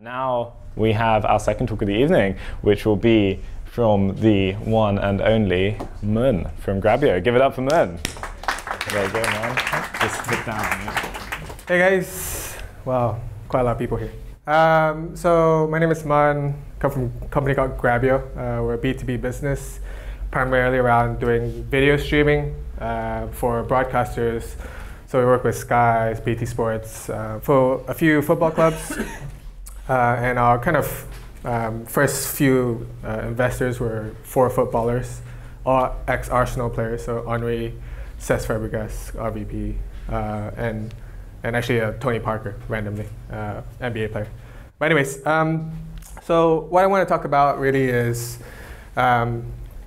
Now we have our second talk of the evening, which will be from the one and only Mun from Grabyo. Give it up for Mun. There you go, man. Just sit down. Hey guys. Wow, quite a lot of people here. So my name is Mun. Come from a company called Grabyo. We're a B2B business, primarily around doing video streaming for broadcasters. So we work with Sky, BT Sports, for a few football clubs. And our kind of first few investors were 4 footballers, all ex-Arsenal players, so Henry, Cesc Fabregas, RVP, and actually Tony Parker, randomly, NBA player. But anyways, so what I want to talk about really is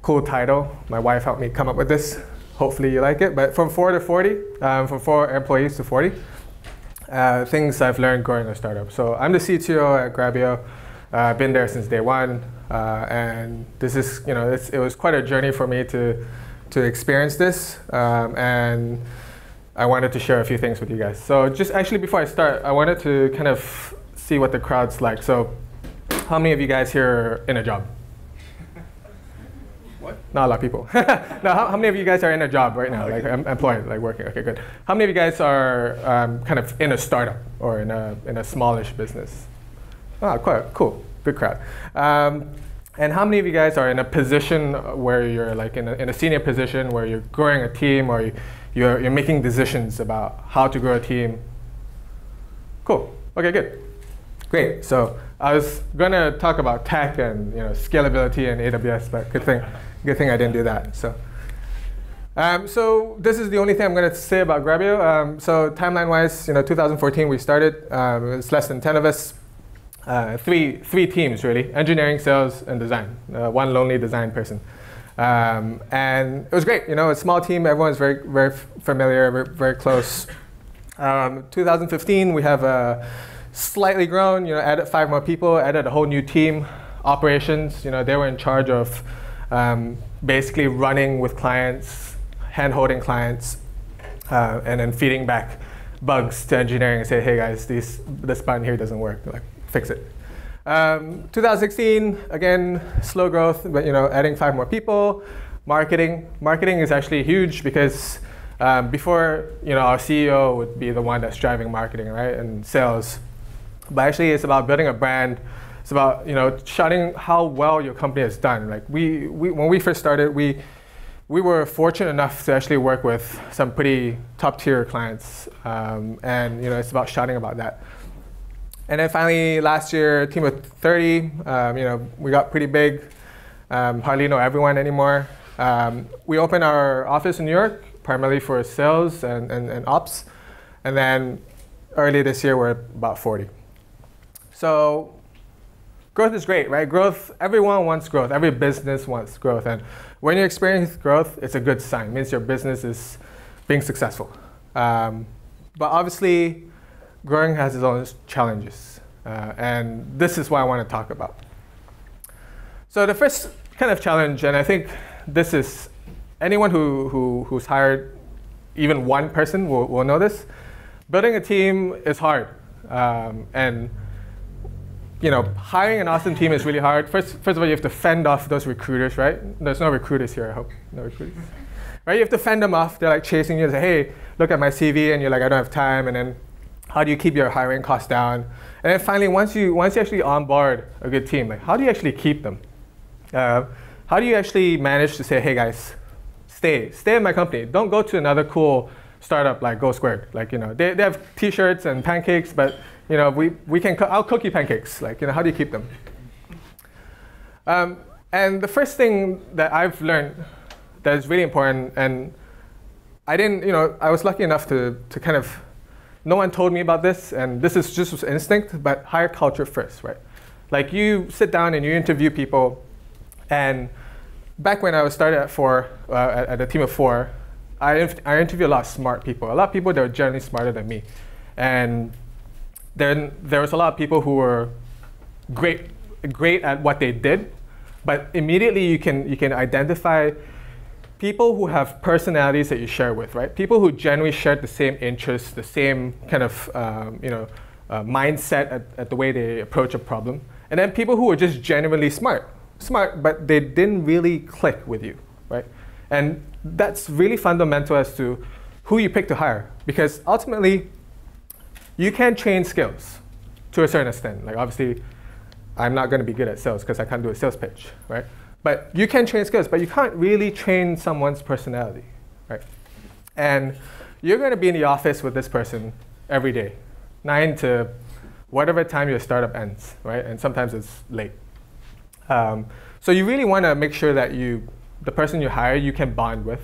cool title. My wife helped me come up with this. Hopefully you like it. But from 4 to 40, from 4 employees to 40. Things I've learned growing a startup. So I'm the CTO at Grabyo. I've been there since day one, and this is, it was quite a journey for me to experience this, and I wanted to share a few things with you guys. So just actually before I start, I wanted to kind of see what the crowd's like. So how many of you guys here are in a job? What? Not a lot of people. No, how many of you guys are in a job right now, like employed, like working? Okay, good. How many of you guys are kind of in a startup or in a smallish business? Oh, quite cool, good crowd. And how many of you guys are in a position where you're like in a senior position where you're growing a team or you're making decisions about how to grow a team? Cool. Okay, good. Great. So I was gonna talk about tech and scalability and AWS, but good thing I didn't do that. So, so this is the only thing I'm going to say about Grabyo. So timeline-wise, 2014 we started. It's less than 10 of us. Three teams really: engineering, sales, and design. One lonely design person, and it was great. A small team. Everyone's very very familiar, very close. 2015 we have slightly grown. Added 5 more people. Added a whole new team. Operations. They were in charge of basically running with clients, hand-holding clients, and then feeding back bugs to engineering and say, hey guys, this button here doesn't work, like fix it. 2016, again, slow growth, but adding 5 more people. Marketing is actually huge because before, our CEO would be the one that's driving marketing, right, and sales. But actually it's about building a brand. It's about shouting how well your company has done. Like when we first started, we were fortunate enough to actually work with some pretty top tier clients, and it's about shouting about that. And then finally last year, team of 30. We got pretty big. Hardly know everyone anymore. We opened our office in New York primarily for sales and ops, and then early this year we're about 40. So growth is great, right? Growth, everyone wants growth. Every business wants growth. And when you experience growth, it's a good sign. It means your business is being successful. But obviously, growing has its own challenges. And this is what I want to talk about. So the first kind of challenge, and I think this is anyone who's hired even one person will know this. Building a team is hard. And hiring an awesome team is really hard. First of all, you have to fend off those recruiters, right? There's no recruiters here, I hope. No recruiters. Right? You have to fend them off. They're like chasing you and say, hey, look at my CV, and you're like, I don't have time. And then how do you keep your hiring costs down? And then finally, once you actually onboard a good team, like how do you actually keep them? How do you actually manage to say, hey guys, stay in my company. Don't go to another cool startup like GoSquared. Like, they have t-shirts and pancakes, but I'll cook you pancakes. Like, how do you keep them? And the first thing that I've learned that is really important, and I was lucky enough to kind of, no one told me about this, and this is just instinct, but hire culture first, right? Like you sit down and you interview people, and back when I was started at a team of 4, I interviewed a lot of smart people, a lot of people that were generally smarter than me. And then there was a lot of people who were great at what they did, but immediately you can identify people who have personalities that you share with, right? People who generally share the same interests, the same kind of mindset at the way they approach a problem. And then people who are just genuinely smart, but they didn't really click with you, right? And that's really fundamental as to who you pick to hire, because ultimately, you can train skills to a certain extent. Like obviously, I'm not going to be good at sales because I can't do a sales pitch, right? But you can train skills, but you can't really train someone's personality, right? And you're going to be in the office with this person every day, 9 to whatever time your startup ends, right? And sometimes it's late. So you really want to make sure that the person you hire, you can bond with,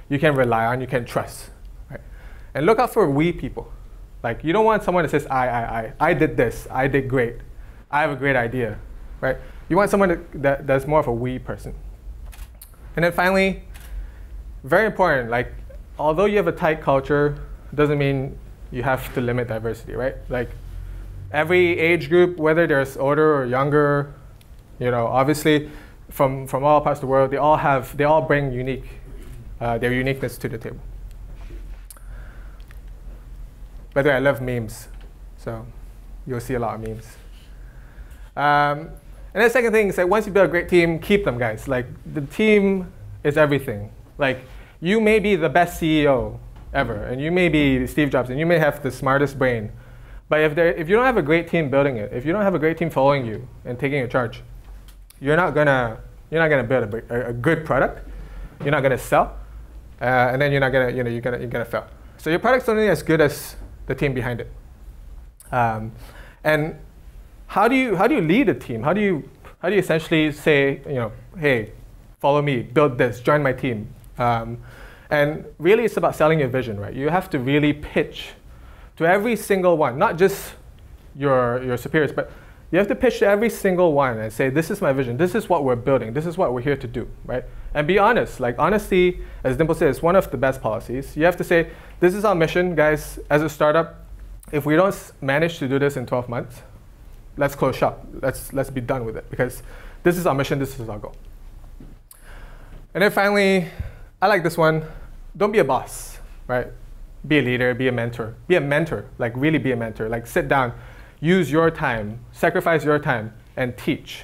you can rely on, you can trust, right? And look out for we people. Like you don't want someone that says, I did this, I did great, I have a great idea, right? You want someone that's more of a we person. And then finally, very important, like although you have a tight culture, doesn't mean you have to limit diversity, right? Like every age group, whether they're older or younger, obviously from all parts of the world, they all bring their uniqueness to the table. By the way, I love memes, so you'll see a lot of memes. And then the second thing is that once you build a great team, keep them, guys. Like the team is everything. Like you may be the best CEO ever, and you may be Steve Jobs, and you may have the smartest brain, but if you don't have a great team building it, if you don't have a great team following you and taking a charge, you're not gonna build a good product. You're not gonna sell, and then you're gonna fail. So your product's only as good as the team behind it. And how do you lead a team? How do you essentially say, hey, follow me, build this, join my team? And really, it's about selling your vision, right? You have to really pitch to every single one, not just your superiors, but you have to pitch to every single one and say, this is my vision, this is what we're building, this is what we're here to do, right? And be honest. Like honesty, as Dimple said, is one of the best policies. You have to say, this is our mission, guys, as a startup. If we don't manage to do this in 12 months, let's close shop. Let's be done with it, because this is our mission, this is our goal. And then finally, I like this one. Don't be a boss, right? Be a leader, be a mentor. Be a mentor, like really be a mentor. Like sit down, use your time, sacrifice your time, and teach.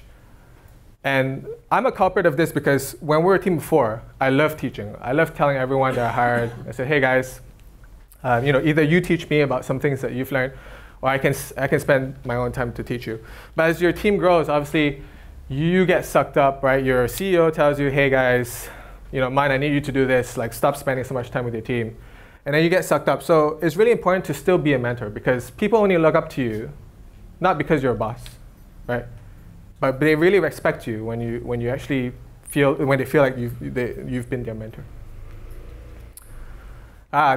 And I'm a culprit of this because when we were a team before, I love teaching. I love telling everyone that I hired. I said, hey guys, either you teach me about some things that you've learned, or I can spend my own time to teach you. But as your team grows, obviously, you get sucked up, right? Your CEO tells you, hey guys, Mun, I need you to do this. Like, stop spending so much time with your team. And then you get sucked up. So it's really important to still be a mentor, because people only look up to you, not because you're a boss, right? But they really respect you when you actually when they feel like you've been their mentor.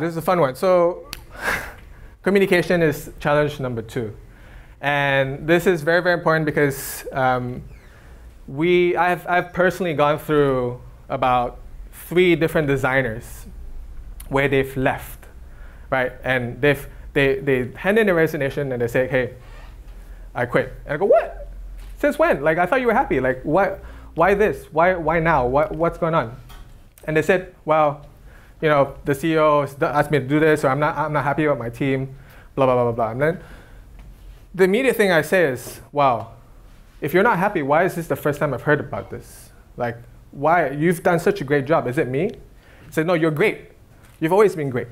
This is a fun one. So communication is challenge number 2. And this is very, very important because I've personally gone through about 3 different designers where they've left, right? And they hand in a resignation and they say, hey, I quit. And I go, what? Since when? Like, I thought you were happy. Like, why this? Why now? What's going on? And they said, well, the CEO asked me to do this, or I'm not happy with my team, blah, blah, blah, blah, blah. And then the immediate thing I say is, wow, if you're not happy, why is this the first time I've heard about this? Like, why? You've done such a great job. Is it me? I said, no, you're great. You've always been great.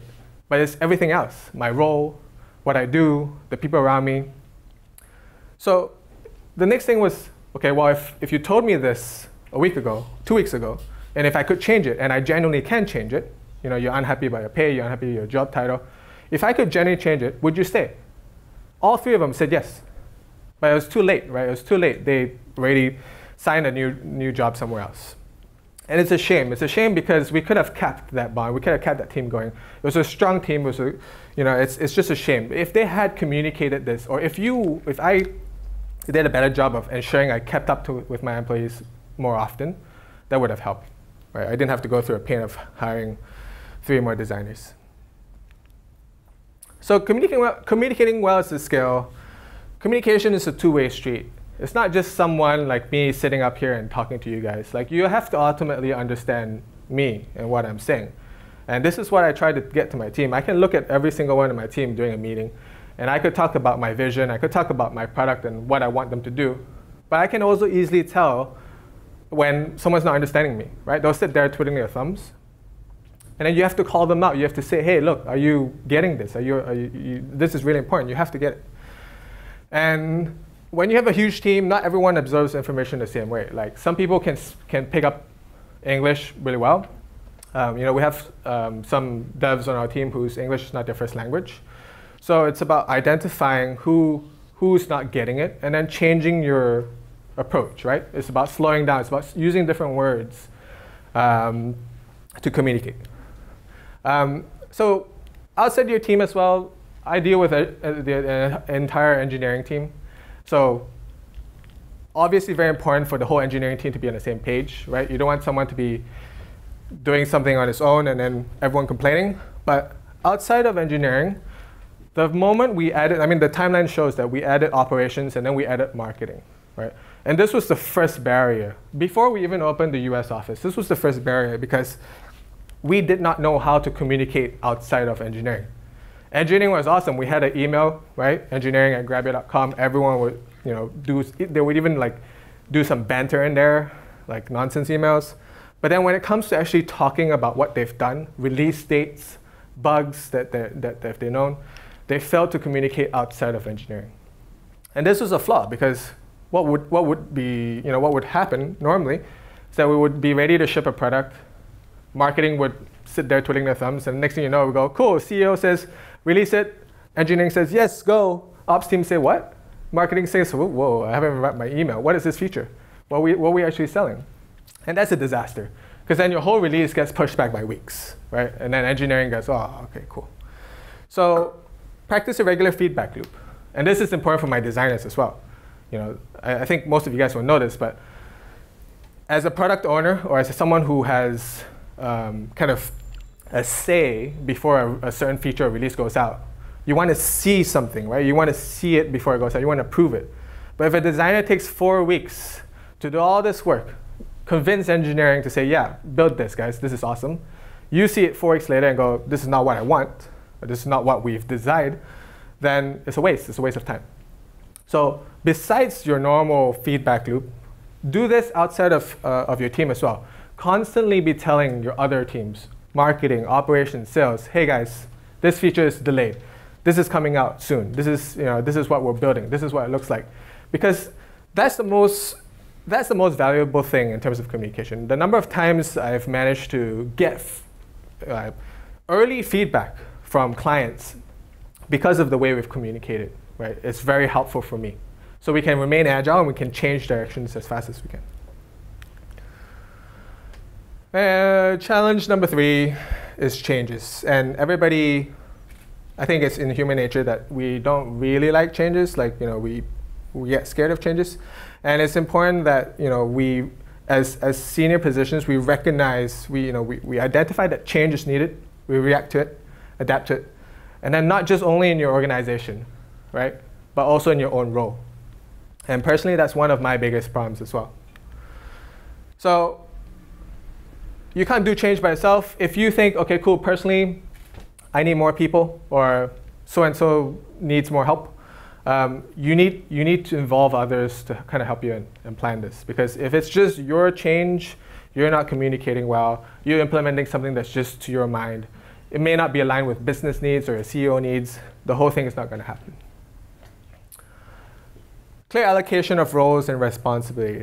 But it's everything else, my role, what I do, the people around me. So the next thing was, okay, well, if you told me this a week ago, 2 weeks ago, and if I could change it, and I genuinely can change it, you're unhappy about your pay, you're unhappy with your job title, if I could genuinely change it, would you stay? All 3 of them said yes. But it was too late, right? It was too late. They already signed a new job somewhere else. And it's a shame. It's a shame because we could have kept that bond. We could have kept that team going. It was a strong team. It was it's just a shame. If they had communicated this, or if I did a better job of ensuring I kept up with my employees more often, that would have helped. Right? I didn't have to go through a pain of hiring 3 more designers. So communicating well is a skill. Communication is a 2-way street. It's not just someone like me sitting up here and talking to you guys. Like, you have to ultimately understand me and what I'm saying. And this is what I try to get to my team. I can look at every single one of my team during a meeting And I could talk about my vision, I could talk about my product and what I want them to do. But I can also easily tell when someone's not understanding me, right? They'll sit there twiddling their thumbs. And then you have to call them out. You have to say, hey, look, are you getting this? This is really important. You have to get it. And when you have a huge team, not everyone absorbs information the same way. Like some people can pick up English really well. We have some devs on our team whose English is not their first language. So it's about identifying who's not getting it and then changing your approach, right? It's about slowing down. It's about using different words to communicate. So outside your team as well, I deal with the entire engineering team. So obviously very important for the whole engineering team to be on the same page, right? You don't want someone to be doing something on its own and then everyone complaining. But outside of engineering, the moment we added, the timeline shows that we added operations and then we added marketing, right? And this was the first barrier. Before we even opened the US office, this was the first barrier because we did not know how to communicate outside of engineering. Engineering was awesome. We had an email, right? engineering@grabyo.com. Everyone would, they would even do some banter in there, like nonsense emails. But then when it comes to actually talking about what they've done, release dates, bugs that they've known, they failed to communicate outside of engineering. And this was a flaw because what would happen normally is that we would be ready to ship a product. Marketing would sit there twiddling their thumbs, and next thing you know, we go, cool, CEO says, release it. Engineering says, yes, go. Ops team say, what? Marketing says, whoa, I haven't read my email. What is this feature? What are we actually selling? And that's a disaster, because then your whole release gets pushed back by weeks, right? And then engineering goes, oh, okay, cool. So practice a regular feedback loop. And this is important for my designers as well. I think most of you guys will know this, but as a product owner or as someone who has kind of a say before a certain feature or release goes out, you want to see something, right? You want to see it before it goes out. You want to prove it. But if a designer takes 4 weeks to do all this work, convince engineering to say, yeah, build this, guys. This is awesome. You see it 4 weeks later and go, this is not what I want, or this is not what we've designed, then it's a waste. It's a waste of time. So besides your normal feedback loop, do this outside of your team as well. Constantly be telling your other teams, marketing, operations, sales, hey guys, this feature is delayed. This is coming out soon. This is what we're building. This is what it looks like. Because that's the most valuable thing in terms of communication. The number of times I've managed to get early feedback from clients because of the way we've communicated, right? It's very helpful for me. So we can remain agile and we can change directions as fast as we can. Challenge number 3 is changes. And everybody, I think it's in human nature that we don't really like changes. We get scared of changes. And it's important that we, as senior positions, we recognize, we identify that change is needed. We react to it, adapt to it. And then not just only in your organization, right? But also in your own role. And personally, that's one of my biggest problems as well. So you can't do change by yourself. If you think, okay, cool, personally, I need more people, or so-and-so needs more help, you need to involve others to kind of help you and plan this. Because if it's just your change, you're not communicating well, you're implementing something that's just to your mind, it may not be aligned with business needs or CEO needs, the whole thing is not going to happen. Clear allocation of roles and responsibility.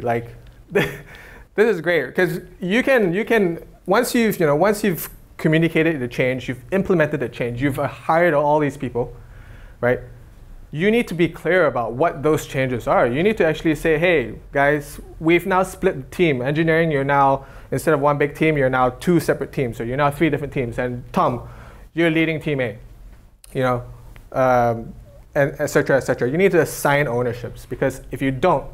This is great because you can once you've communicated the change, you've implemented the change, you've hired all these people, right? You need to be clear about what those changes are. You need to actually say, hey, guys, we've now split the team. Engineering, you're now, instead of one big team, you're now 2 separate teams. So you're now 3 different teams. And Tom, you're leading team A, and et cetera, et cetera. You need to assign ownerships because if you don't,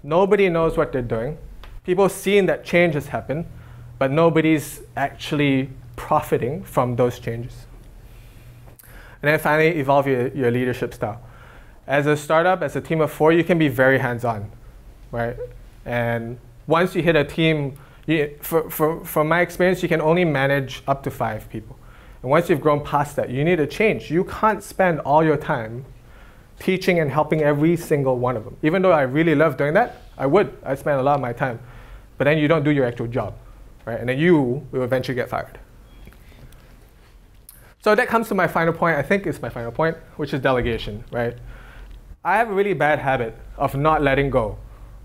nobody knows what they're doing. People seeing that change has happened, but nobody's actually profiting from those changes. And then finally, evolve your leadership style. As a startup, as a team of 4, you can be very hands-on, right? And once you hit a team, from my experience, you can only manage up to 5 people. And once you've grown past that, you need to change. You can't spend all your time teaching and helping every single one of them. Even though I really love doing that, I'd spend a lot of my time. But then you don't do your actual job, right? And then you will eventually get fired. So that comes to my final point, I think it's my final point, which is delegation, right? I have a really bad habit of not letting go,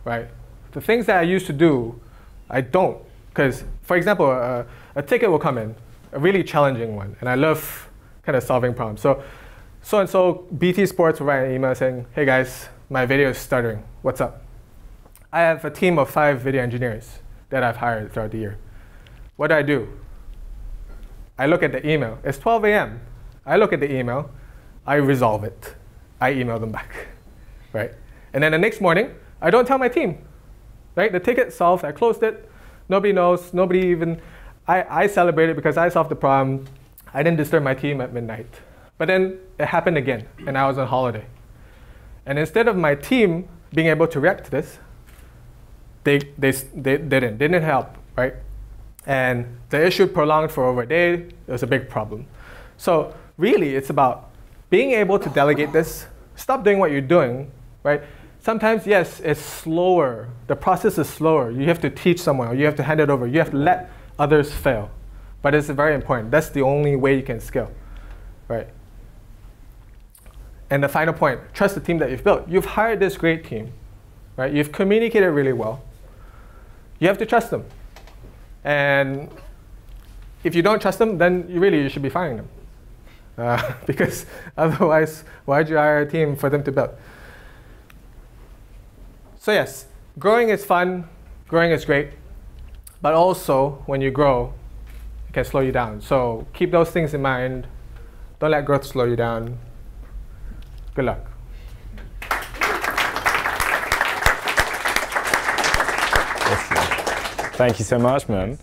right? The things that I used to do, I don't. Because, for example, a ticket will come in, a really challenging one, and I love kind of solving problems. So BT Sports will write an email saying, hey guys, my video is stuttering, what's up? I have a team of 5 video engineers that I've hired throughout the year. What do? I look at the email. It's 12 a.m. I look at the email. I resolve it. I email them back, right? And then the next morning, I don't tell my team, right? The ticket's solved. I closed it. Nobody knows. Nobody even. I celebrated because I solved the problem. I didn't disturb my team at midnight. But then it happened again, and I was on holiday. And instead of my team being able to react to this, they didn't help, right? And the issue prolonged for over a day. It was a big problem. So really, it's about being able to delegate this. Stop doing what you're doing, right? Sometimes, yes, it's slower. The process is slower. You have to teach someone, or you have to hand it over. You have to let others fail. But it's very important. That's the only way you can scale, right? And the final point, trust the team that you've built. You've hired this great team, right? You've communicated really well. You have to trust them. And if you don't trust them, then you should be firing them. Because otherwise, why'd you hire a team for them to build? So yes, growing is fun, growing is great, but also when you grow, it can slow you down. So keep those things in mind. Don't let growth slow you down. Good luck. Awesome. Thank you so much, man.